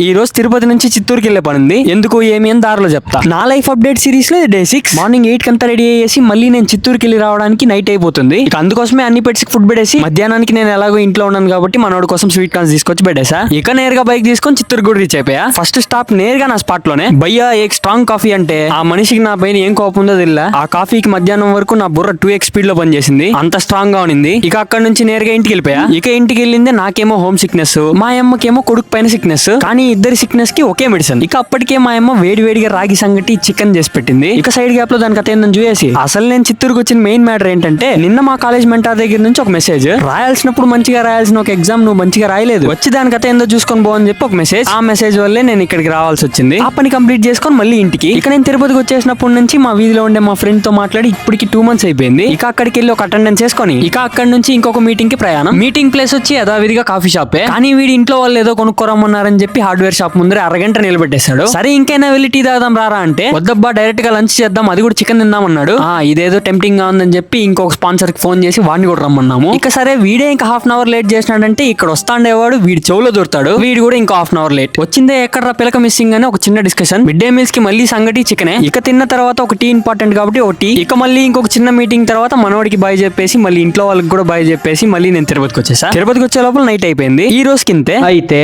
ఈ రోజు తిరుపతి నుంచి చిత్తూరుకి వెళ్లే పని ఉంది. ఎందుకు ఏమి అని దారిలో చెప్తా. నా లైఫ్ అప్డేట్ సిరీస్ లో డే 6 మార్నింగ్ 8 కంతా రెడీ అయ్యేసి మళ్ళీ నేను చిత్తూరుకి వెళ్ళి రావడానికి నైట్ అయిపోతుంది. ఇక అందుకోసమే అన్ని పెట్స్ ఫుడ్ పెట్టేసి మధ్యాహ్నానికి నేను ఎలాగో ఇంట్లో ఉన్నాను కాబట్టి మనోడి కోసం స్వీట్ కార్న్స్ తీసుకొచ్చి పెట్టేసా. ఇక నేరుగా బైక్ తీసుకొని చిత్తూరు కూడా రీచ్ అయిపోయా. ఫస్ట్ స్టాప్ నేరుగా నా స్పాట్ లోనే. భయ్యా ఏక్ స్ట్రాంగ్ కాఫీ అంటే ఆ మనిషికి నా పైన ఏం కోపం ఉందో తెలియదు. ఆ కాఫీకి మధ్యాహ్నం వరకు నా బుర్ర 2x స్పీడ్ లో పనిచేసింది. అంత స్ట్రాంగ్ గా ఉంది. ఇక అక్కడ నుంచి నేరుగా ఇంటికి వెళ్ళిపోయా. ఇక ఇంటికి వెళ్ళిందే నాకేమో హోమ్ సిక్నెస్, మా అమ్మకేమో కొడుకు పైన సిక్నెస్. కానీ ఇద్దరి సిక్నెస్ కి ఒకే మెడిసిన్. ఇక అప్పటికే మా అమ్మ వేడివేడిగా రాగి సంగటి చికెన్ చేసి పెట్టింది. ఇక సైడ్ గ్యాప్ లో దానికి అతేందని చూసి అసలు నేను చిత్తూరుకు వచ్చిన మెయిన్ మ్యాటర్ ఏంటంటే నిన్న మా కాలేజ్ మెంటర్ దగ్గర నుంచి ఒక మెసేజ్. రాయాల్సినప్పుడు మంచిగా రాయాల్సిన ఒక ఎగ్జామ్ నువ్వు మంచిగా రాయలేదు, వచ్చి దానికి అతేందో చూసుకొని పోని చెప్పి ఒక మెసేజ్. ఆ మెసేజ్ వల్లే నేను ఇక్కడికి రావాల్సి వచ్చింది. ఆ పని కంప్లీట్ చేసుకొని మళ్ళీ ఇంటికి. ఇక నేను తిరుపతికి వచ్చేసినప్పటి నుంచి మా వీధిలో ఉండే మా ఫ్రెండ్ తో మాట్లాడి ఇప్పటికి 2 months అయిపోయింది. ఇక అక్కడికి వెళ్ళి ఒక అటెండెన్స్ చేసుకొని ఇక అక్కడ నుంచి ఇంకొక మీటింగ్ కి ప్రయాణం. మీటింగ్ ప్లేస్ వచ్చి యథావిధిగా కాఫీ షాపే. కానీ వీడి ఇంట్లో వాళ్ళు ఏదో కొనుక్కోరమ్మన్నారని చెప్పి హార్డ్వేర్ షాప్ ముందర అరగంట నిలబెట్టేశాడు. సరే ఇంకైనా వెళ్ళి టీ తాగుదాం రారా అంటే వద్దబ్బా డైరెక్ట్ గా లంచ్ చేద్దాం, అది కూడా చికెన్ తిందాం అన్నాడు. ఇదేదో టెంప్టింగ్ గా ఉందని చెప్పి ఇంకొక స్పాన్సర్ కి ఫోన్ చేసి వాడిని కూడా రమ్మన్నాము. ఇక సరే వీడే ఇంకా హాఫ్ అన్ అవర్ లేట్ చేసినాడంటే ఇక్కడ వస్తాండేవాడు వీడి చెవులో దొరుకుతాడు. వీడు కూడా ఇంకా హాఫ్ అన్ అవర్ లేట్. వచ్చిందే ఎక్కడ పిలక మిస్సింగ్ అని ఒక చిన్న డిస్కషన్. మిడ్ డే మీల్స్ కి మళ్ళీ సంగటి చికెనే. ఇక తిన్న తర్వాత ఒక టీ ఇంపార్టెంట్ కాబట్టి ఒక టీ. ఇక మళ్ళీ ఇంకొక చిన్న మీటింగ్ తర్వాత మనోడికి బాయ్ చెప్పేసి మళ్ళీ ఇంట్లో వాళ్ళకి కూడా బాయ్ చెప్పేసి మళ్ళీ నేను తిరుపతికి వచ్చేసా. తిరుపతికి వచ్చే లోపల నైట్ అయిపోయింది. ఈ రోజు కింతే అయితే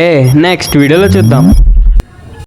నెక్స్ట్ వీడియోలో చూద్దాం.